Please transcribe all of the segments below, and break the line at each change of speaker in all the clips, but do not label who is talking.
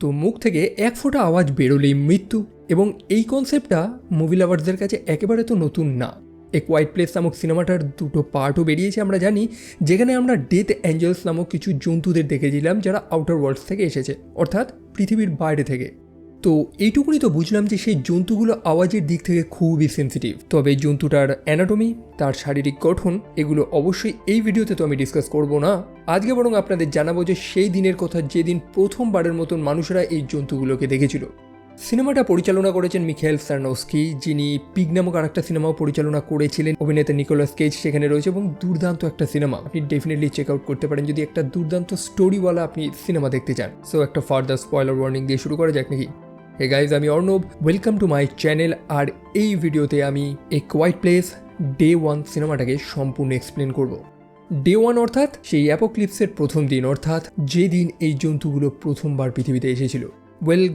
তো মুখ থেকে এক ফোঁটা আওয়াজ বেরোলেই মৃত্যু, এবং এই কনসেপ্টটা মুভি লাভার্সদের কাছে একেবারে তো নতুন না। এ কোয়াইট প্লেস নামক সিনেমাটার দুটো পার্টও বেরিয়েছে আমরা জানি, যেখানে আমরা ডেথ অ্যাঞ্জেলস নামক কিছু জন্তুদের দেখেছিলাম যারা আউটার ওয়ার্ল্ডস থেকে এসেছে, অর্থাৎ পৃথিবীর বাইরে থেকে। তো এইটুকুনি তো বুঝলাম যে সেই জন্তুগুলো আওয়াজের দিক থেকে খুবই সেন্সিটিভ। তবে এই জন্তুটার অ্যানাটমি, তার শারীরিক গঠন, এগুলো অবশ্যই এই ভিডিওতে তো আমি ডিসকাস করব না। আজকে বরং আপনাদের জানাবো যে সেই দিনের কথা যেদিন প্রথমবারের মতন মানুষেরা এই জন্তুগুলোকে দেখেছিল। সিনেমাটা পরিচালনা করেছেন মিখাইল সারনস্কি, যিনি পিগ নামক আর একটা সিনেমাও পরিচালনা করেছিলেন। অভিনেতা নিকোলাস কেজ সেখানে রয়েছে এবং দুর্দান্ত একটা সিনেমা, আপনি ডেফিনেটলি চেক আউট করতে পারেন যদি একটা দুর্দান্ত স্টোরিওয়ালা আপনি সিনেমা দেখতে চান। সো একটা ফার্দার স্পয়লার ওয়ার্নিং দিয়ে শুরু করা যাক নাকি? হে গাইজ, আমি Arnab, welcome to my channel. আর এই ভিডিওতে আমি এ কোয়াইট প্লেস ডে 1 সিনেমাটাকে সম্পূর্ণ এক্সপ্লেন করব। ডে 1 অর্থাৎ সেই অ্যাপোক্লিপসের প্রথম দিন, অর্থাৎ যেদিন এই জন্তুগুলো প্রথমবার পৃথিবীতে এসেছিল।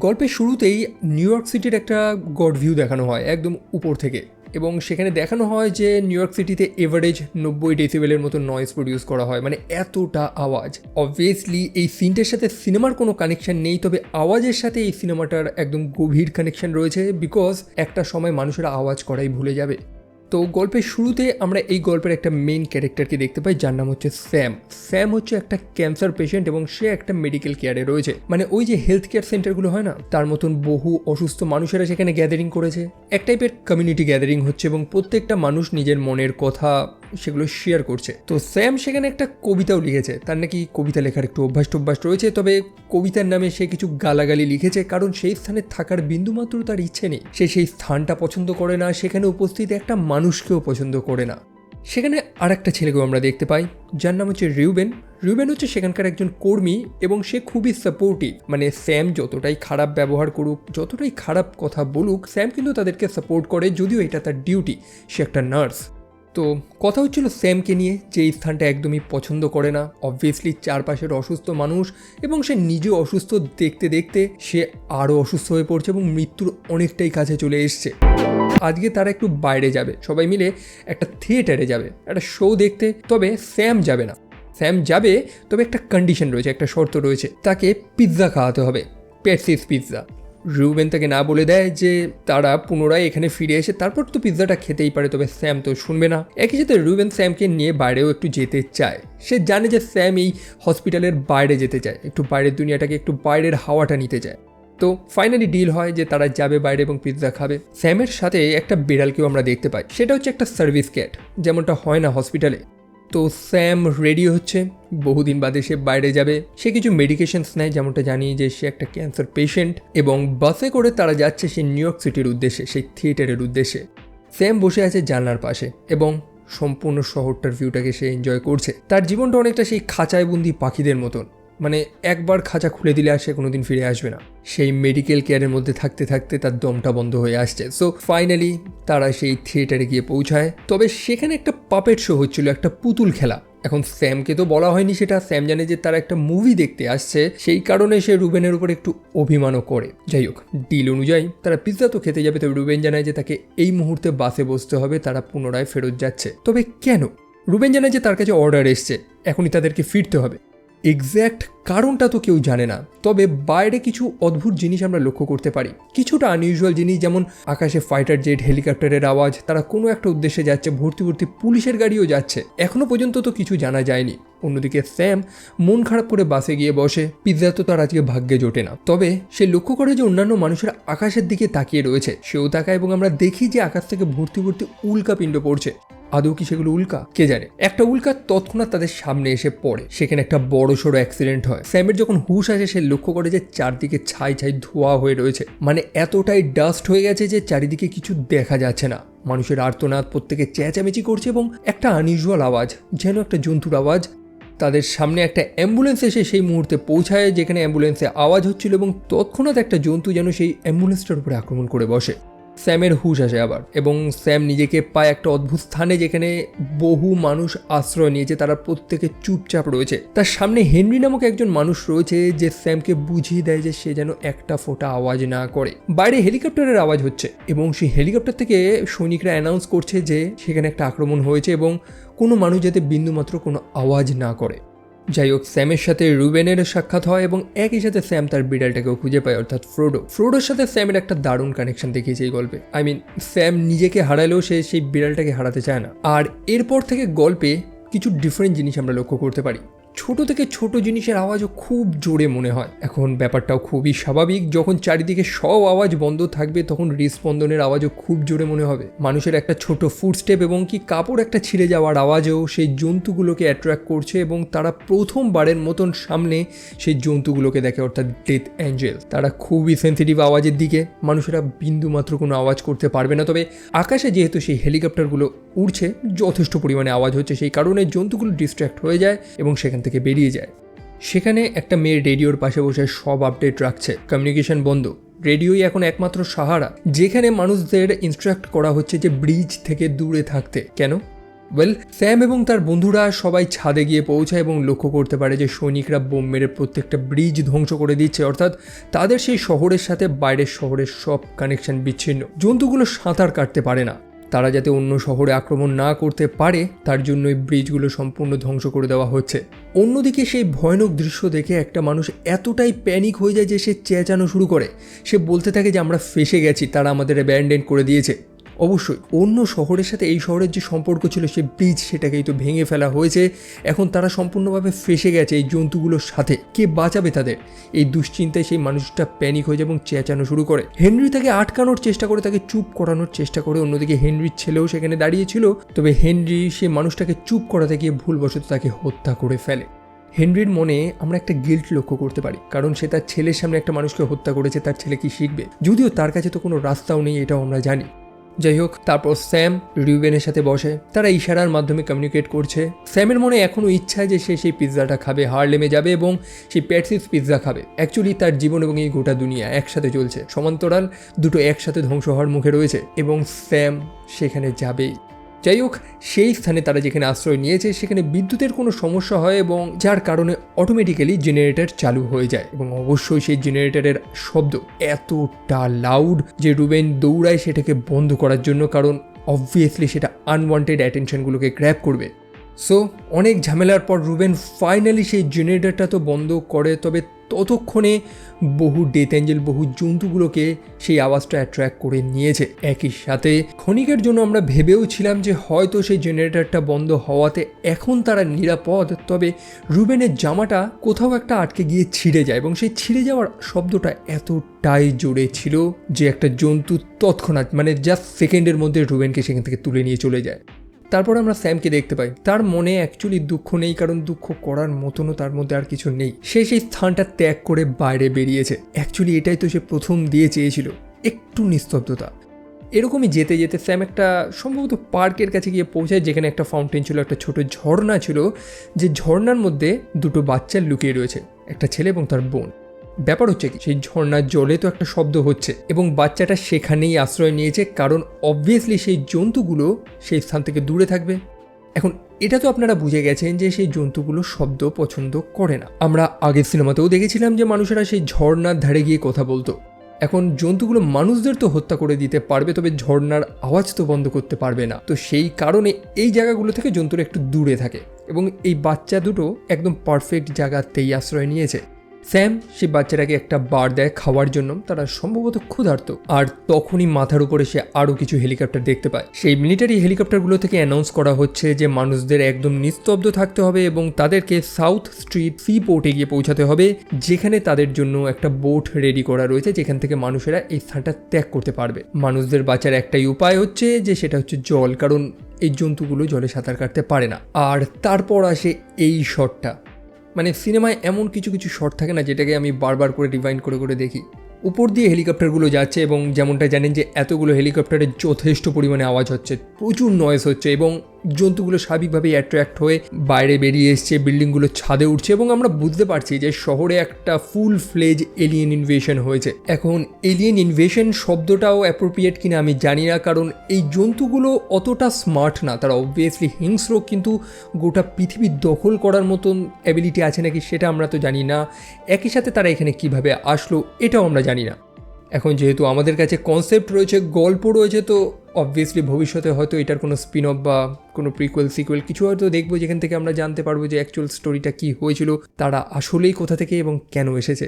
গল্পের শুরুতেই নিউ ইয়র্ক সিটির একটা গড ভিউ দেখানো হয় একদম উপর থেকে, এবং সেখানে দেখানো হয় যে নিউ ইয়র্ক সিটিতে এভারেজ 90 ডেসিবেলের মতো নয়েজ প্রডিউস করা হয়, মানে এতটা আওয়াজ। অবভিয়াসলি এই সিনটার সাথে সিনেমার কোনো কানেকশন নেই, তবে আওয়াজের সাথে এই সিনেমাটার একদম গভীর কানেকশন রয়েছে, বিকজ একটা সময় মানুষেরা আওয়াজ করাই ভুলে যাবে। তো গল্পের শুরুতে আমরা এই গল্পের একটা মেইন ক্যারেক্টারকে দেখতে পাই, যার নাম হচ্ছে স্যাম। স্যাম হচ্ছে একটা ক্যান্সার পেশেন্ট এবং সে একটা মেডিকেল কেয়ারে রয়েছে, মানে ওই যে হেলথ কেয়ার সেন্টারগুলো হয় না, তার মতন বহু অসুস্থ মানুষেরা সেখানে গ্যাদারিং করেছে। এক টাইপের কমিউনিটি গ্যাদারিং হচ্ছে এবং প্রত্যেকটা মানুষ নিজের মনের কথা সেগুলো শেয়ার করছে। তো স্যাম সেখানে একটা কবিতাও লিখেছে, তার নাকি কবিতা লেখার একটু অভ্যাস রয়েছে, তবে কবিতার নামে সে কিছু গালাগালি লিখেছে, কারণ সেই স্থানে থাকার বিন্দুমাত্র তার ইচ্ছে নেই। সে সেই স্থানটা পছন্দ করে না, সেখানে উপস্থিত একটা মানুষকেও পছন্দ করে না। সেখানে আর একটা ছেলেকেও আমরা দেখতে পাই, যার নাম হচ্ছে রিউবেন। রিউবেন হচ্ছে সেখানকার একজন কর্মী এবং সে খুবই সাপোর্টিভ, মানে স্যাম যতটাই খারাপ ব্যবহার করুক, যতটাই খারাপ কথা বলুক, স্যাম কিন্তু তাদেরকে সাপোর্ট করে, যদিও এটা তার ডিউটি, সে একটা নার্স। তো কথা হচ্ছিল স্যামকে নিয়ে, যে এই স্থানটা একদমই পছন্দ করে না। অবভিয়াসলি চারপাশের অসুস্থ মানুষ এবং সে নিজে অসুস্থ দেখতে দেখতে সে আরও অসুস্থ হয়ে পড়ছে এবং মৃত্যুর অনেকটাই কাছে চলে এসছে। আজকে তারা একটু বাইরে যাবে, সবাই মিলে একটা থিয়েটারে যাবে, একটা শো দেখতে। তবে স্যাম যাবে না। স্যাম যাবে, তবে একটা কন্ডিশন রয়েছে, একটা শর্ত রয়েছে, তাকে পিৎজা খাওয়াতে হবে, পেটসিস পিৎজা। রুবেন তাকে না বলে দেয় যে তারা পুনরায় এখানে ফিরে এসে তারপর তো পিৎজাটা খেতেই পারে, তবে স্যাম তো শুনবে না। একই সাথে রুবেন স্যামকে নিয়ে বাইরেও একটু যেতে চায়। সে জানে যে স্যাম এই হসপিটালের বাইরে যেতে চায়, একটু বাইরের দুনিয়াটাকে, একটু বাইরের হাওয়াটা নিতে চায়। তো ফাইনালি ডিল হয় যে তারা যাবে বাইরে এবং পিৎজা খাবে। স্যামের সাথে একটা বিড়ালকেও আমরা দেখতে পাই, সেটা হচ্ছে একটা সার্ভিস ক্যাট, যেমনটা হয় না হসপিটালে। তো স্যাম রেডি হচ্ছে, বহুদিন বাদে সে বাইরে যাবে। সে কিছু মেডিকেশনস নেয়, যেমনটা জানি যে সে একটা ক্যান্সার পেশেন্ট, এবং বাসে করে তারা যাচ্ছে সেই নিউ ইয়র্ক সিটির উদ্দেশ্যে, সেই থিয়েটারের উদ্দেশ্যে। স্যাম বসে আছে জানলার পাশে এবং সম্পূর্ণ শহরটার ভিউটাকে সে এনজয় করছে। তার জীবনটা অনেকটা সেই খাঁচায় বন্দি পাখিদের মতন, মানে একবার খাঁচা খুলে দিলে আর সে কোনোদিন ফিরে আসবে না। সেই মেডিকেল কেয়ারের মধ্যে থাকতে থাকতে তার দমটা বন্ধ হয়ে আসছে। সো ফাইনালি তারা সেই থিয়েটারে গিয়ে পৌঁছায়। তবে সেখানে একটা পাপেট শো হচ্ছিল, একটা পুতুল খেলা। এখন স্যামকে তো বলা হয়নি সেটা, স্যাম জানে যে তারা একটা মুভি দেখতে আসছে, সেই কারণে সে রুবেনের উপর একটু অভিমানও করে। যাই হোক, ডিল অনুযায়ী তারা পিৎজা তো খেতে যাবে, তবে রুবেন জানায় যে তাকে এই মুহূর্তে বাসে বসতে হবে, তারা পুনরায় ফেরত যাচ্ছে। তবে কেন? রুবেন জানায় যে তার কাছে অর্ডার এসছে, এখনই তাদেরকে ফিরতে হবে। এক্স্যাক্ট কারণটা তো কেউ জানে না, তবে বাইরে কিছু অদ্ভুত জিনিস আমরা লক্ষ্য করতে পারি, কিছুটা আনইউজুয়াল জিনিস, যেমন আকাশে ফাইটার জেট, হেলিকপ্টারের আওয়াজ, তারা কোনো একটা উদ্দেশ্যে যাচ্ছে, ভর্তি ভর্তি পুলিশের গাড়িও যাচ্ছে। এখনো পর্যন্ত তো কিছু জানা যায়নি। অন্যদিকে স্যাম মন খারাপ করে বাসে গিয়ে বসে, পিৎজা তো তার আজকে ভাগ্যে জোটে না। তবে সে লক্ষ্য করে যে অন্যান্য মানুষেরা আকাশের দিকে তাকিয়ে রয়েছে, সেও তাকায় এবং আমরা দেখি যে আকাশ থেকে ভর্তি ভর্তি উল্কা পিণ্ড পড়ছে। আদৌ কি সেগুলো উল্কা? কে জানে। একটা উল্কা তৎক্ষণাৎ তাদের সামনে এসে পড়ে, সেখানে একটা বড় সড়ো অ্যাক্সিডেন্ট হয়। স্যামের যখন হুশ আসে, সে লক্ষ্য করে যে চারদিকে ছাই ছাই ধোঁয়া হয়ে রয়েছে, মানে এতটাই ডাস্ট হয়ে গেছে যে চারিদিকে কিছু দেখা যাচ্ছে না। মানুষের আর্তনাদ, প্রত্যেকে চেঁচামেচি করছে এবং একটা আনইউজুয়াল আওয়াজ, যেন একটা জন্তুর আওয়াজ। তাদের সামনে একটা অ্যাম্বুলেন্স এসে সেই মুহূর্তে পৌঁছায় যেখানে অ্যাম্বুলেন্সে আওয়াজ হচ্ছিল, এবং তৎক্ষণাৎ একটা জন্তু যেন সেই অ্যাম্বুলেন্সটার উপরে আক্রমণ করে বসে। স্যামের হুশ আসে আবার, এবং স্যাম নিজেকে পায় একটা অদ্ভুত স্থানে, যেখানে বহু মানুষ আশ্রয় নিয়েছে, তারা প্রত্যেকে চুপচাপ রয়েছে। তার সামনে হেনরি নামক একজন মানুষ রয়েছে, যে স্যামকে বুঝিয়ে দেয় যে সে যেন একটা ফোঁটা আওয়াজ না করে। বাইরে হেলিকপ্টারের আওয়াজ হচ্ছে এবং সেই হেলিকপ্টার থেকে সৈনিকরা অ্যানাউন্স করছে যে সেখানে একটা আক্রমণ হয়েছে এবং কোনো মানুষ যাতে বিন্দুমাত্র কোনো আওয়াজ না করে। যাই হোক, স্যামের সাথে রুবেনের সাক্ষাৎ হয় এবং একই সাথে স্যাম তার বিড়ালটাকেও খুঁজে পায়, অর্থাৎ ফ্রোডোর সাথে স্যামের একটা দারুণ কানেকশন দেখিয়েছে এই গল্পে। স্যাম নিজেকে হারালেও সে সেই বিড়ালটাকে হারাতে চায় না। আর এরপর থেকে গল্পে কিছু ডিফারেন্ট জিনিস আমরা লক্ষ্য করতে পারি। ছোট থেকে ছোট জিনিসের আওয়াজও খুব জোরে মনে হয়। এখন ব্যাপারটাও খুবই স্বাভাবিক, যখন চারিদিকে সব আওয়াজ বন্ধ থাকবে তখন হৃদস্পন্দনের আওয়াজও খুব জোরে মনে হবে। মানুষের একটা ছোট ফুটস্টেপ এবং কি কাপড় একটা ছিঁড়ে যাওয়ার আওয়াজও সেই জন্তুগুলোকে অ্যাট্রাক্ট করছে এবং তারা প্রথমবারের মতন সামনে সেই জন্তুগুলোকে দেখে, অর্থাৎ ডেথ অ্যাঞ্জেল। তারা খুবই সেন্সিটিভ আওয়াজের দিকে, মানুষেরা বিন্দুমাত্র কোনো আওয়াজ করতে পারবে না। তবে আকাশে যেহেতু সেই হেলিকপ্টারগুলো উড়ছে, যথেষ্ট পরিমাণে আওয়াজ হচ্ছে, সেই কারণে জন্তুগুলো ডিস্ট্র্যাক্ট হয়ে যায় এবং সেখান থেকে বেরিয়ে যায়। সেখানে একটা মেয়ে রেডিওর পাশে বসে সব আপডেট রাখছে। কমিউনিকেশন বন্ধ, রেডিওই এখন একমাত্র সাহারা, যেখানে মানুষদের ইনস্ট্রাক্ট করা হচ্ছে যে ব্রিজ থেকে দূরে থাকতে। কেন? স্যাম এবং তার বন্ধুরা সবাই ছাদে গিয়ে পৌঁছায় এবং লক্ষ্য করতে পারে যে সৈনিকরা বোম মেরে প্রত্যেকটা ব্রিজ ধ্বংস করে দিচ্ছে, অর্থাৎ তাদের সেই শহরের সাথে বাইরের শহরের সব কানেকশন বিচ্ছিন্ন। জন্তুগুলো সাঁতার কাটতে পারে না, তারা যাতে অন্য শহরে আক্রমণ না করতে পারে তার জন্যই ব্রিজগুলো সম্পূর্ণ ধ্বংস করে দেওয়া হচ্ছে। অন্যদিকে সেই ভয়ানক দৃশ্য দেখে একটা মানুষ এতটাই প্যানিক হয়ে যায় যে সে চেঁচানো শুরু করে। সে বলতে থাকে যে আমরা ফেঁসে গেছি, তারা আমাদের অ্যাব্যান্ডন করে দিয়েছে। অবশ্যই অন্য শহরের সাথে এই শহরের যে সম্পর্ক ছিল সেই ব্রিজ সেটাকেই তো ভেঙে ফেলা হয়েছে। এখন তারা সম্পূর্ণভাবে ফেঁসে গেছে এই জন্তুগুলোর সাথে, কে বাঁচাবে তাদের? এই দুশ্চিন্তায় সেই মানুষটা প্যানিক হয়ে যায় এবং চেঁচানো শুরু করে। হেনরি তাকে আটকানোর চেষ্টা করে, তাকে চুপ করানোর চেষ্টা করে। অন্যদিকে হেনরির ছেলেও সেখানে দাঁড়িয়েছিল, তবে হেনরি সেই মানুষটাকে চুপ করাতে গিয়ে ভুলবশত তাকে হত্যা করে ফেলে। হেনরির মনে আমরা একটা গিল্ট লক্ষ্য করতে পারি, কারণ সে তার ছেলের সামনে একটা মানুষকে হত্যা করেছে, তার ছেলে কি শিখবে? যদিও তার কাছে তো কোনো রাস্তাও নেই, এটাও আমরা জানি। যাই হোক, তারপর স্যাম রিউবেনের সাথে বসে, তারা ইশারার মাধ্যমে কমিউনিকেট করছে। স্যামের মনে এখনও ইচ্ছা যে সে সেই পিৎজাটা খাবে, হার্লেমে যাবে এবং সেই প্যাটসিস পিৎজা খাবে। অ্যাকচুয়ালি তার জীবন এবং এই গোটা দুনিয়া একসাথে চলছে, সমান্তরাল, দুটো একসাথে ধ্বংস হওয়ার মুখে রয়েছে এবং স্যাম সেখানে যাবেই। যাই হোক, সেই স্থানে তারা যেখানে আশ্রয় নিয়েছে সেখানে বিদ্যুতের কোনো সমস্যা হয় এবং যার কারণে অটোমেটিক্যালি জেনারেটর চালু হয়ে যায় এবং অবশ্যই সেই জেনারেটরের শব্দ এতটা লাউড যে রুবেন দৌড়ায় সেটাকে বন্ধ করার জন্য, কারণ অবভিয়াসলি সেটা আনওয়ান্টেড অ্যাটেনশনগুলোকে গ্র্যাব করবে। সো অনেক ঝামেলার পর রুবেন ফাইনালি সেই জেনারেটরটা তো বন্ধ করে, তবে ততক্ষণে বহু ডেথ অ্যাঞ্জেল, বহু জন্তুগুলোকে সেই আওয়াজটা অ্যাট্রাক্ট করে নিয়েছে। একই সাথে ক্ষণিকের জন্য আমরা ভেবেও ছিলাম যে হয়তো সেই জেনারেটরটা বন্ধ হওয়াতে এখন তারা নিরাপদ, তবে রুবেনের জামাটা কোথাও একটা আটকে গিয়ে ছিঁড়ে যায় এবং সেই ছিঁড়ে যাওয়ার শব্দটা এতটাই জোরে ছিল যে একটা জন্তু তৎক্ষণাৎ জাস্ট সেকেন্ডের মধ্যে রুবেনকে সেখান থেকে তুলে নিয়ে চলে যায়। তারপর আমরা স্যামকে দেখতে পাই, তার মনে অ্যাকচুয়ালি দুঃখ নেই, কারণ দুঃখ করার মতনও তার মধ্যে আর কিছু নেই। সে সেই স্থানটা ত্যাগ করে বাইরে বেরিয়েছে। অ্যাকচুয়ালি এটাই তো সে প্রথম দিয়ে চেয়েছিল, একটু নিস্তব্ধতা। এরকমই যেতে যেতে স্যাম একটা সম্ভবত পার্কের কাছে গিয়ে পৌঁছায়, যেখানে একটা ফাউন্টেন ছিল, একটা ছোট ঝর্ণা ছিল, যে ঝর্ণার মধ্যে দুটো বাচ্চা লুকিয়ে রয়েছে, একটা ছেলে এবং তার বোন। ব্যাপার হচ্ছে কি, সেই ঝর্ণার জলে তো একটা শব্দ হচ্ছে এবং বাচ্চাটা সেখানেই আশ্রয় নিয়েছে, কারণ অবভিয়াসলি সেই জন্তুগুলো সেই স্থান থেকে দূরে থাকবে। এখন এটা তো আপনারা বুঝে গেছেন যে সেই জন্তুগুলো শব্দ পছন্দ করে না। আমরা আগের সিনেমাতেও দেখেছিলাম যে মানুষেরা সেই ঝর্ণার ধারে গিয়ে কথা বলতো। এখন জন্তুগুলো মানুষদের তো হত্যা করে দিতে পারবে, তবে ঝর্ণার আওয়াজ তো বন্ধ করতে পারবে না। তো সেই কারণে এই জায়গাগুলো থেকে জন্তুরা একটু দূরে থাকে এবং এই বাচ্চা দুটো একদম পারফেক্ট জায়গাতেই আশ্রয় নিয়েছে। স্যাম সেই বাচ্চাটাকে একটা বার দেয় খাওয়ার জন্য, তারা সম্ভবত ক্ষুধার্ত। আর তখনই মাথার উপরে সে আরও কিছু হেলিকপ্টার দেখতে পায়। সেই মিলিটারি হেলিকপ্টারগুলো থেকে অ্যানাউন্স করা হচ্ছে যে মানুষদের একদম নিস্তব্ধ থাকতে হবে এবং তাদেরকে সাউথ স্ট্রিট সি পোর্টে গিয়ে পৌঁছাতে হবে, যেখানে তাদের জন্য একটা বোট রেডি করা রয়েছে, যেখান থেকে মানুষেরা এই স্থানটা ত্যাগ করতে পারবে। মানুষদের বাঁচার একটাই উপায় হচ্ছে যে সেটা হচ্ছে জল, কারণ এই জন্তুগুলো জলে সাঁতার কাটতে পারে না। আর তারপর আসে এই শটটা। সিনেমায় এমন কিছু কিছু শট থাকে না যেটাকে আমি বারবার করে রিভাইন্ড করে করে দেখি। উপর দিয়ে হেলিকপ্টারগুলো যাচ্ছে এবং যেমনটা জানেন যে এতগুলো হেলিকপ্টারের যথেষ্ট পরিমাণে আওয়াজ হচ্ছে, প্রচুর নয়েজ হচ্ছে এবং জন্তুগুলো স্বাভাবিকভাবেই অ্যাট্রাক্ট হয়ে বাইরে বেরিয়ে এসছে, বিল্ডিংগুলো ছাদে উঠছে এবং আমরা বুঝতে পারছি যে শহরে একটা ফুল ফ্লেজ এলিয়েন ইনভেশন হয়েছে। এখন এলিয়েন ইনভেশন শব্দটাও অ্যাপ্রোপ্রিয়েট কিনা আমি জানি না, কারণ এই জন্তুগুলো অতটা স্মার্ট না, তারা অবভিয়াসলি হিংস্র, কিন্তু গোটা পৃথিবী দখল করার মতন অ্যাবিলিটি আছে নাকি সেটা আমরা তো জানি না। একই সাথে তারা এখানে কিভাবে আসলো এটাও আমরা জানি না। এখন যেহেতু আমাদের কাছে কনসেপ্ট রয়েছে, গল্প রয়েছে, তো অবভিয়াসলি ভবিষ্যতে হয়তো এটার কোনো স্পিন অফ বা কোনো প্রিকুয়েল সিকুয়েল কিছু হয়তো দেখবো, যেখান থেকে আমরা জানতে পারবো যে অ্যাকচুয়াল স্টোরিটা কী হয়েছিল, তারা আসলেই কোথা থেকে এবং কেন এসেছে।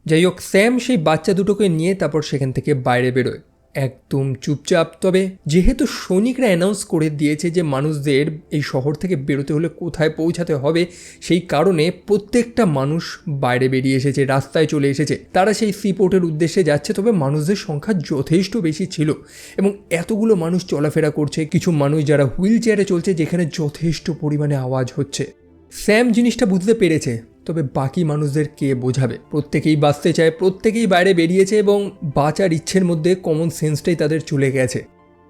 যাই হোক, স্যাম সেই বাচ্চা দুটোকে নিয়ে তারপর সেখান থেকে বাইরে বেরোয় একদম চুপচাপ। তবে যেহেতু সৈনিকরা অ্যানাউন্স করে দিয়েছে যে মানুষদের এই শহর থেকে বেরোতে হলে কোথায় পৌঁছাতে হবে, সেই কারণে প্রত্যেকটা মানুষ বাইরে বেরিয়ে এসেছে, রাস্তায় চলে এসেছে। তারা সেই সিপোর্টের উদ্দেশ্যে যাচ্ছে। তবে মানুষদের সংখ্যা যথেষ্ট বেশি ছিল এবং এতগুলো মানুষ চলাফেরা করছে, কিছু মানুষ যারা হুইল চেয়ারে চলছে, যেখানে যথেষ্ট পরিমাণে আওয়াজ হচ্ছে। স্যাম জিনিসটা বুঝতে পেরেছে, তবে বাকি মানুষদের কে বোঝাবে? প্রত্যেকেই বাঁচতে চায়, প্রত্যেকেই বাইরে বেরিয়েছে এবং বাঁচার ইচ্ছের মধ্যে কমন সেন্সটাই তাদের চলে গেছে।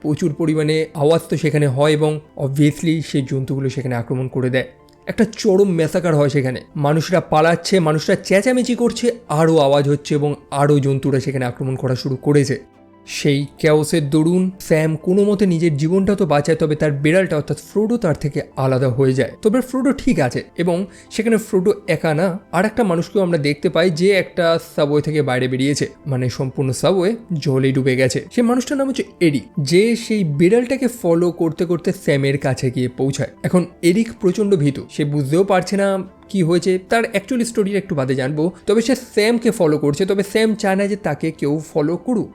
প্রচুর পরিমাণে আওয়াজ তো সেখানে হয় এবং অবভিয়াসলি সেই জন্তুগুলো সেখানে আক্রমণ করে দেয়। একটা চরম ম্যাসাকার হয় সেখানে, মানুষরা পালাচ্ছে, মানুষরা চেঁচামেচি করছে, আরও আওয়াজ হচ্ছে এবং আরও জন্তুরা সেখানে আক্রমণ করা শুরু করেছে। সেই ক্যাওসের দরুন স্যাম কোনো মতে নিজের জীবনটা তো বাঁচায়, তবে তার বিড়ালটা অর্থাৎ ফ্রোডো তার থেকে আলাদা হয়ে যায়। তবে ফ্রোডো ঠিক আছে এবং সেখানে ফ্রোডো একা না, আর একটা মানুষকেও আমরা দেখতে পাই যে একটা সাবওয়ে থেকে বাইরে বেরিয়েছে, মানে সম্পূর্ণ সাবওয়ে জলে ডুবে গেছে। সেই মানুষটার নাম হচ্ছে এরিক, যে সেই বিড়ালটাকে ফলো করতে করতে স্যামের কাছে গিয়ে পৌঁছায়। এখন এরিক প্রচণ্ড ভীতু, সে বুঝতেও পারছে না কি হয়েছে, তার অ্যাকচুয়ালি স্টোরিটা একটু বাদে জানবো। তবে সে স্যামকে ফলো করছে, তবে স্যাম চায় না যে তাকে কেউ ফলো করুক।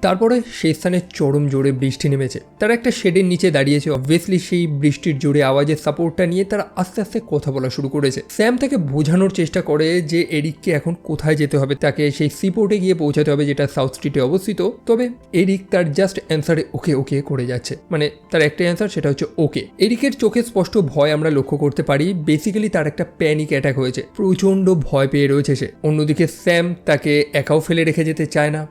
তারপরে সেই স্থানে চরম জোরে বৃষ্টি নেমেছে। তারা একটা শেডের নিচে দাঁড়িয়েছে। অবভিয়াসলি সেই বৃষ্টির জোরে আওয়াজের সাপোর্টটা নিয়ে তারা আস্তে আস্তে কথা বলা শুরু করেছে। স্যাম তাকে বোঝানোর চেষ্টা করে যে এরিককে এখন কোথায় যেতে হবে, তাকে সেই সিপোর্টে গিয়ে পৌঁছাতে হবে যেটা সাউথ স্ট্রিটে অবস্থিত। তবে এরিক তার জাস্ট অ্যান্সারে ওকে ওকে করে যাচ্ছে, মানে তার একটা অ্যান্সার, সেটা হচ্ছে ওকে। এরিকের চোখে স্পষ্ট ভয় আমরা লক্ষ্য করতে পারি। বেসিক্যালি তার একটা প্যানিক অ্যাটাক হয়েছে, প্রচণ্ড ভয় পেয়ে রয়েছে সে। অন্যদিকে স্যাম তাকে একাও ফেলে রেখে যেতে চায় না।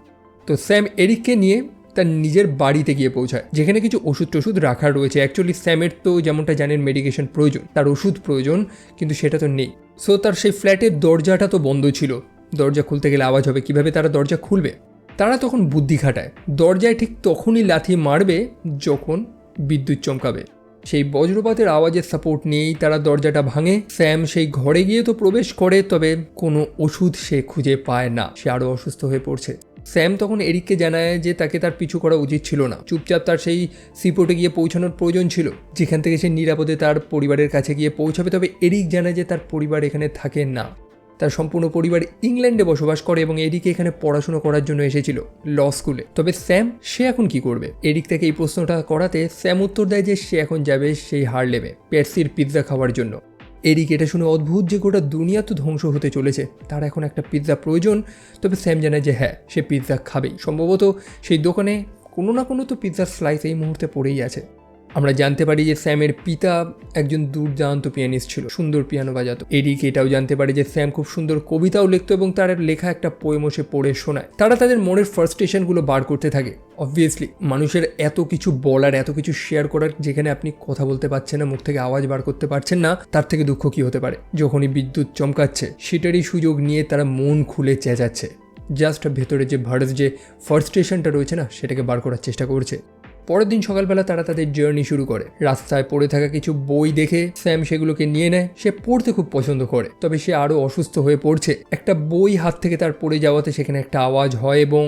তো স্যাম এরিককে নিয়ে তার নিজের বাড়িতে গিয়ে পৌঁছায়, যেখানে কিছু ওষুধ টষুধ রাখা রয়েছে। অ্যাকচুয়ালি স্যামের তো যেমনটা জানেন মেডিকেশন প্রয়োজন, তার ওষুধ প্রয়োজন, কিন্তু সেটা তো নেই। সো তার সেই ফ্ল্যাটের দরজাটা তো বন্ধ ছিল, দরজা খুলতে গেলে আওয়াজ হবে, কিভাবে তারা দরজা খুলবে? তারা তখন বুদ্ধি খাটায়, দরজায় ঠিক তখনই লাথি মারবে যখন বিদ্যুৎ চমকাবে। সেই বজ্রপাতের আওয়াজের সাপোর্ট নিয়েই তারা দরজাটা ভাঙে। স্যাম সেই ঘরে গিয়ে তো প্রবেশ করে, তবে কোনো ওষুধ সে খুঁজে পায় না, সে আরও অসুস্থ হয়ে পড়ছে। স্যাম তখন এরিককে জানায় যে তাকে তার পিছু করা উচিত ছিল না, চুপচাপ তার সেই সিপোর্টে গিয়ে পৌঁছানোর প্রয়োজন ছিল, যেখান থেকে সে নিরাপদে তার পরিবারের কাছে গিয়ে পৌঁছাবে। তবে এরিক জানায় যে তার পরিবার এখানে থাকে না, তার সম্পূর্ণ পরিবার ইংল্যান্ডে বসবাস করে এবং এরিক এখানে পড়াশোনা করার জন্য এসেছিল ল স্কুলে। তবে স্যাম সে এখন কি করবে? এরিক তাকে এই প্রশ্নটা করাতে স্যাম উত্তর দেয় যে সে এখন যাবে সেই হার্লেমে পেটসির পিৎজা খাওয়ার জন্য। এরিক এটা শুনে অদ্ভুত যে গোটা দুনিয়া তো ধ্বংস হতে চলেছে, তার এখন একটা পিৎজা প্রয়োজন। তবে স্যাম জানায় যে হ্যাঁ, সে পিৎজা খাবেই। সম্ভবত সেই দোকানে কোনো না কোনো তো পিৎজার স্লাইস এই মুহূর্তে পড়েই আছে। আমরা জানতে পারি যে স্যামের পিতা একজন দুর্দান্ত পিয়ানিস্ট ছিল, সুন্দর পিয়ানো বাজাতো। এরিক এটাও জানতে পারি যে স্যাম খুব সুন্দর কবিতাও লিখতো এবং তার লেখা একটা পোয়েমও সে পড়ে শোনায়। তারা তাদের মনের ফার্স্টেশনগুলো বার করতে থাকে। অবভিয়াসলি মানুষের এত কিছু বলার, এত কিছু শেয়ার করার, যেখানে আপনি কথা বলতে পারছেন না, মুখ থেকে আওয়াজ বার করতে পারছেন না, তার থেকে দুঃখ কী হতে পারে? যখনই বিদ্যুৎ চমকাচ্ছে সেটারই সুযোগ নিয়ে তারা মন খুলে চেঁচাচ্ছে, জাস্ট ভেতরে যে ভার্স, যে ফার্স্টেশনটা রয়েছে না, সেটাকে বার করার চেষ্টা করছে। পরের দিন সকালবেলা তারা তাদের জার্নি শুরু করে। রাস্তায় পড়ে থাকা কিছু বই দেখে স্যাম সেগুলোকে নিয়ে নেয়। সে পড়তে খুব পছন্দ করে, তবে সে আরও অসুস্থ হয়ে পড়ছে। একটা বই হাত থেকে তার পড়ে যাওয়াতে সেখানে একটা আওয়াজ হয় এবং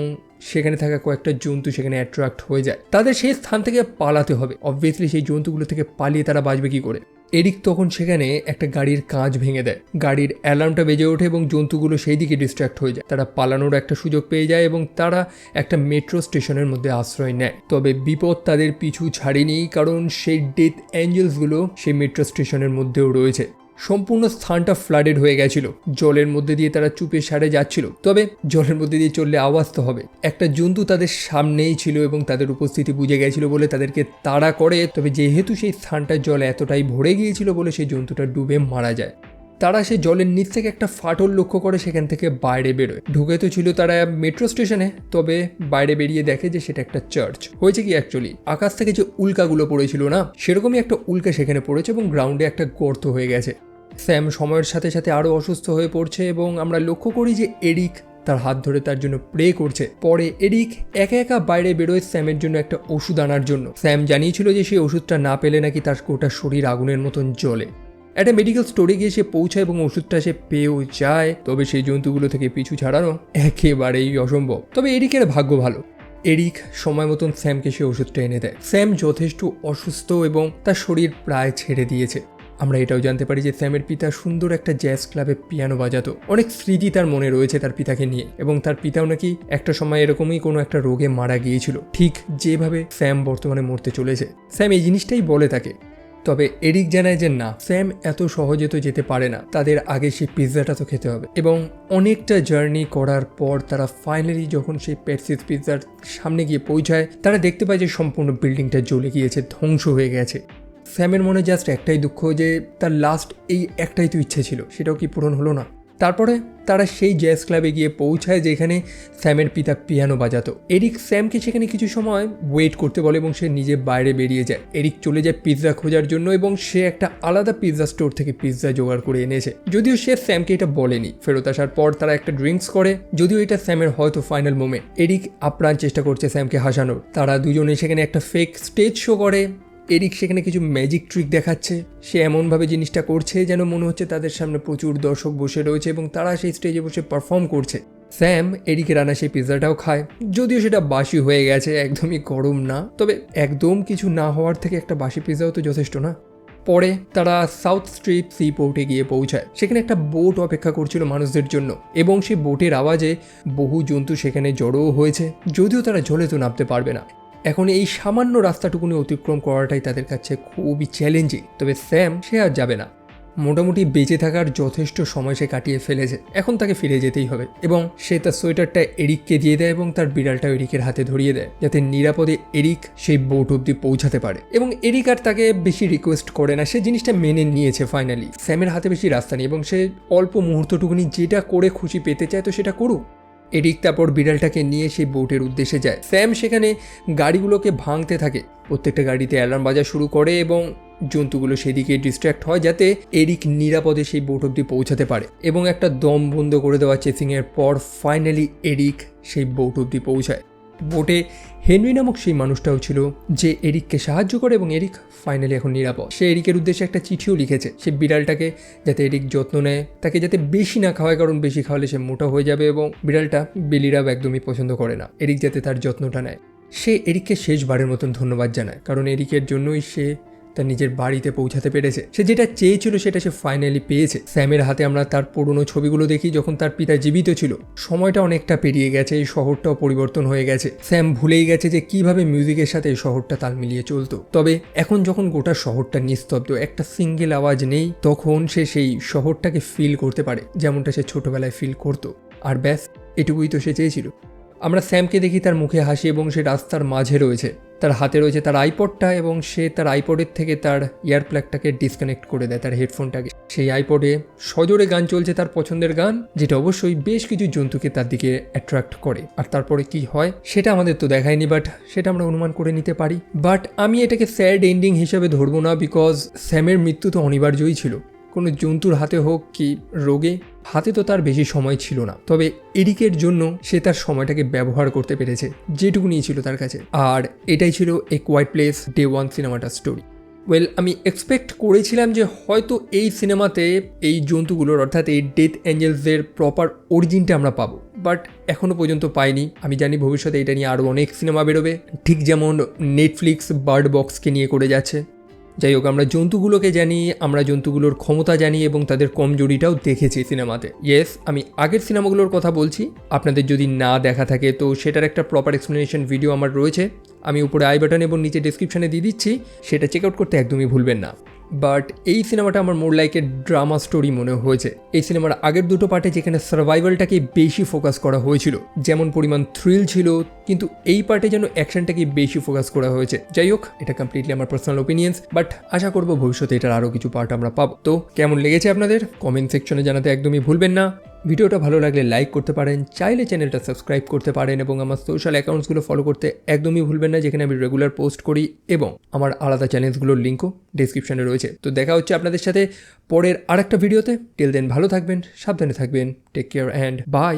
সেখানে থাকা কয়েকটা জন্তু সেখানে অ্যাট্রাক্ট হয়ে যায়। তাদের সেই স্থান থেকে পালাতে হবে। অবভিয়াসলি সেই জন্তুগুলো থেকে পালিয়ে তারা বাঁচবে কী করে? এরিক তখন সেখানে একটা গাড়ির কাঁচ ভেঙে দেয়, গাড়ির অ্যালার্মটা বেজে ওঠে এবং জন্তুগুলো সেই দিকে ডিস্ট্র্যাক্ট হয়ে যায়। তারা পালানোর একটা সুযোগ পেয়ে যায় এবং তারা একটা মেট্রো স্টেশনের মধ্যে আশ্রয় নেয়। তবে বিপদ তাদের পিছু ছাড়েনি, কারণ সেই ডেথ অ্যাঞ্জেলসগুলো সেই মেট্রো স্টেশনের মধ্যেও রয়েছে। সম্পূর্ণ স্থানটা ফ্লাডেড হয়ে গেছিল, জলের মধ্যে দিয়ে তারা চুপে সারে যাচ্ছিল। তবে জলের মধ্যে দিয়ে চললে আওয়াজ তো হবে। একটা জন্তু তাদের সামনেই ছিল এবং তাদের উপস্থিতি বুঝে গেছিল বলে তাদেরকে তাড়া করে। তবে যেহেতু সেই স্থানটার জল এতটাই ভরে গিয়েছিল বলে সেই জন্তুটা ডুবে মারা যায়। তারা সেই জলের নিচ থেকে একটা ফাটল লক্ষ্য করে সেখান থেকে বাইরে বেরোয়। ঢুকে তো ছিল তারা মেট্রো স্টেশনে, তবে বাইরে বেরিয়ে দেখে যে সেটা একটা চার্চ। হয়েছে কি, অ্যাকচুয়ালি আকাশ থেকে যে উল্কাগুলো পড়েছিল না, সেরকমই একটা উল্কা সেখানে পড়েছে এবং গ্রাউন্ডে একটা গর্ত হয়ে গেছে। স্যাম সময়ের সাথে সাথে আরও অসুস্থ হয়ে পড়ছে এবং আমরা লক্ষ্য করি যে এরিক তার হাত ধরে তার জন্য প্রে করছে। পরে এরিক একা একা বাইরে বেরোয় স্যামের জন্য একটা ওষুধ আনার জন্য। স্যাম জানিয়েছিল যে সেই ওষুধটা না পেলে নাকি তার গোটা শরীর আগুনের মতন জ্বলে। একটা মেডিকেল স্টোরে গিয়ে সে পৌঁছায় এবং ওষুধটা সে পেয়েও যায়, তবে সেই জন্তুগুলো থেকে পিছু ছাড়ানো একেবারেই অসম্ভব। তবে এরিকের ভাগ্য ভালো, এরিক সময় মতন স্যামকে সে ওষুধটা এনে দেয়। স্যাম যথেষ্ট অসুস্থ এবং তার শরীর প্রায় ছেড়ে দিয়েছে। আমরা এটাও জানতে পারি যে স্যামের পিতা সুন্দর একটা জ্যাজ ক্লাবে পিয়ানো বাজাতো। অনেক স্মৃতি তার মনে রয়েছে তার পিতাকে নিয়ে, এবং তার পিতাও নাকি একটা সময় এরকমই কোনো একটা রোগে মারা গিয়েছিল, ঠিক যেভাবে স্যাম বর্তমানে মরতে চলেছে। স্যাম এই জিনিসটাই বলে থাকে। তবে এরিক জানায় যে না, স্যাম এত সহজে তো যেতে পারে না, তাদের আগে সেই পিৎজাটা তো খেতে হবে। এবং অনেকটা জার্নি করার পর তারা ফাইনালি যখন সেই প্যাটসিস পিৎজার সামনে গিয়ে পৌঁছায়, তারা দেখতে পায় যে সম্পূর্ণ বিল্ডিংটা জ্বলে গিয়েছে, ধ্বংস হয়ে গেছে। স্যামের মনে জাস্ট একটাই দুঃখ যে তার লাস্ট এই একটাই তো ইচ্ছে ছিল, সেটাও কি পূরণ হলো না। তারপরে তারা সেই জ্যাজ ক্লাবে গিয়ে পৌঁছায় যেখানে স্যামের পিতা পিয়ানো বাজাতো। এরিক স্যামকে সেখানে কিছু সময় ওয়েট করতে বলে এবং সে নিজে বাইরে বেরিয়ে যায়। এরিক চলে যায় পিৎজা খোঁজার জন্য এবং সে একটা আলাদা পিৎজা স্টোর থেকে পিৎজা জোগাড় করে এনেছে, যদিও সে স্যামকে এটা বলেনি। ফেরত আসার পর তারা একটা ড্রিঙ্কস করে, যদিও এটা স্যামের হয়তো ফাইনাল মোমেন্ট। এরিক আপ্রাণ চেষ্টা করছে স্যামকে হাসানোর। তারা দুজনে সেখানে একটা ফেক স্টেজ শো করে। এরিক সেখানে কিছু ম্যাজিক ট্রিক দেখাচ্ছে, সে এমনভাবে জিনিসটা করছে যেন মনে হচ্ছে তাদের সামনে প্রচুর দর্শক বসে রয়েছে এবং তারা সেই স্টেজে বসে পারফর্ম করছে। স্যাম এরিকের আনা সেই পিৎজাটাও খায়, যদিও সেটা বাসি হয়ে গেছে, একদমই গরম না। তবে একদম কিছু না হওয়ার থেকে একটা বাসি পিৎজাও তো যথেষ্ট না। পরে তারা সাউথ স্ট্রিট সি পোর্টে গিয়ে পৌঁছায়। সেখানে একটা বোট অপেক্ষা করছিল মানুষদের জন্য এবং সেই বোটের আওয়াজে বহু জন্তু সেখানে জড়োও হয়েছে, যদিও তারা জলে তো নামতে পারবে না। এখন এই সামান্য রাস্তাটুকুনি অতিক্রম করাটাই তাদের কাছে খুবই চ্যালেঞ্জিং। তবে স্যাম সে আর যাবে না, মোটামুটি বেঁচে থাকার যথেষ্ট সময় সে কাটিয়ে ফেলেছে, এখন তাকে ফিরে যেতেই হবে। এবং সে তার সোয়েটারটা এরিককে দিয়ে দেয় এবং তার বিড়ালটাও এরিকের হাতে ধরিয়ে দেয়, যাতে নিরাপদে এরিক সেই বোট অব্দি পৌঁছাতে পারে। এবং এরিক আর তাকে বেশি রিকোয়েস্ট করে না, সে জিনিসটা মেনে নিয়েছে ফাইনালি। স্যামের হাতে বেশি রাস্তা নেই এবং সে অল্প মুহূর্তটুকুনি যেটা করে খুশি পেতে চায় তো সেটা করুক। এরিক তারপর বিড়ালটাকে নিয়ে সেই বোটের উদ্দেশ্যে যায়। স্যাম সেখানে গাড়িগুলোকে ভাঙতে থাকে, প্রত্যেকটা গাড়িতে অ্যালার্ম বাজা শুরু করে এবং জন্তুগুলো সেদিকে ডিস্ট্র্যাক্ট হয় যাতে এরিক নিরাপদে সেই বোট অব্দি পৌঁছাতে পারে। এবং একটা দম বন্ধ করে দেওয়া চেসিংয়ের পর ফাইনালি এরিক সেই বোট অব্দি পৌঁছায়। বোটে হেনরি নামক সেই মানুষটাও ছিল যে এরিককে সাহায্য করে এবং এরিক ফাইনালি এখন নিরাপদ। সে এরিকের উদ্দেশ্যে একটা চিঠিও লিখেছে, সে বিড়ালটাকে যাতে এরিক যত্ন নেয়, তাকে যাতে বেশি না খাওয়ায়, কারণ বেশি খাওয়ালে সে মোটা হয়ে যাবে এবং বিড়ালটা বেলিরাও একদমই পছন্দ করে না। এরিক যাতে তার যত্নটা নেয়। সে এরিককে শেষবারের মতন ধন্যবাদ জানায়, কারণ এরিকের জন্যই সে তার নিজের বাড়িতে পৌঁছাতে পেরেছে। সে যেটা চেয়েছিল সেটা সে ফাইনালি পেয়েছে। স্যামের হাতে আমরা তার পুরনো ছবিগুলো দেখি যখন তার পিতা জীবিত ছিল। সময়টা অনেকটা পেরিয়ে গেছে, এই শহরটাও পরিবর্তন হয়ে গেছে। স্যাম ভুলেই গেছে যে কিভাবে মিউজিকের সাথে এই শহরটা তাল মিলিয়ে চলতো। তবে এখন যখন গোটা শহরটা নিস্তব্ধ, একটা সিঙ্গেল আওয়াজ নেই, তখন সে সেই শহরটাকে ফিল করতে পারে যেমনটা সে ছোটবেলায় ফিল করতো। আর ব্যাস, এটুকুই তো সে চেয়েছিল। আমরা স্যামকে দেখি তার মুখে হাসি এবং সে রাস্তার মাঝে রয়েছে। তার হাতে রয়েছে তার আইপডটা এবং সে তার আইপডের থেকে তার ইয়ারপ্লাগটাকে ডিসকানেক্ট করে দেয়, তার হেডফোনটাকে। সেই আইপডে সজোরে গান চলছে, তার পছন্দের গান, যেটা অবশ্যই বেশ কিছু জন্তুকে তার দিকে অ্যাট্রাক্ট করে। আর তারপরে কি হয় সেটা আমাদের তো দেখায়নি, বাট সেটা আমরা অনুমান করে নিতে পারি। বাট আমি এটাকে স্যাড এন্ডিং হিসেবে ধরবো না, বিকজ স্যামের মৃত্যু তো অনিবার্যই ছিল। কোনো জন্তুর হাতে হোক কি রোগে, হাতে তো তার বেশি সময় ছিল না। তবে এরিকের জন্য সে তার সময়টাকে ব্যবহার করতে পেরেছে যেটুকুনি ছিল তার কাছে। আর এটাই ছিল এ কোয়াইট প্লেস ডে 1 সিনেমাটার স্টোরি। ওয়েল, আমি এক্সপেক্ট করেছিলাম যে হয়তো এই সিনেমাতে এই জন্তুগুলোর অর্থাৎ এই ডেথ অ্যাঞ্জেলসদের প্রপার অরিজিনটা আমরা পাবো, বাট এখনও পর্যন্ত পাইনি। আমি জানি ভবিষ্যতে এটা নিয়ে আরও অনেক সিনেমা বেরোবে, ঠিক যেমন নেটফ্লিক্স বার্ড বক্সকে নিয়ে করে যাচ্ছে। যাই হোক, আমরা জন্তুগুলোকে জানি, আমরা জন্তুগুলোর ক্ষমতা জানি এবং তাদের কমজোরিটাও দেখেছি সিনেমাতে। ইয়েস, আমি আগের সিনেমাগুলোর কথা বলছি। আপনাদের যদি না দেখা থাকে তো সেটার একটা প্রপার এক্সপ্লেনেশন ভিডিও আমার রয়েছে, আমি উপরে আই বাটন এবং নিচে ডেসক্রিপশানে দিয়ে দিচ্ছি, সেটা চেক আউট করতে একদমই ভুলবেন না। বাট এই সিনেমাটা আমার more like a drama story মনে হয়েছে। এই সিনেমার আগের দুটো পার্টে যেখানে সার্ভাইভালটাকে বেশি ফোকাস করা হয়েছিল, যেমন পরিমাণ থ্রিল ছিল, কিন্তু এই পার্টে যেন অ্যাকশনটাকে বেশি ফোকাস করা হয়েছে। যাই হোক, এটা কমপ্লিটলি আমার পার্সোনাল ওপিনিয়ন্স, বাট আশা করবো ভবিষ্যতে এটার আরও কিছু পার্ট আমরা পাবো। তো কেমন লেগেছে আপনাদের কমেন্ট সেকশনে জানাতে একদমই ভুলবেন না। ভিডিওটা ভালো লাগলে লাইক করতে পারেন, চাইলে চ্যানেলটা সাবস্ক্রাইব করতে পারেন এবং আমার সোশ্যাল অ্যাকাউন্টসগুলো ফলো করতে একদমই ভুলবেন না, যেখানে আমি রেগুলার পোস্ট করি এবং আমার আলাদা চ্যানেলসগুলোর লিঙ্কও ডেসক্রিপশনে রয়েছে। তো দেখা হচ্ছে আপনাদের সাথে পরের আরেকটা ভিডিওতে। টিল দেন ভালো থাকবেন, সাবধানে থাকবেন, টেক কেয়ার অ্যান্ড বাই।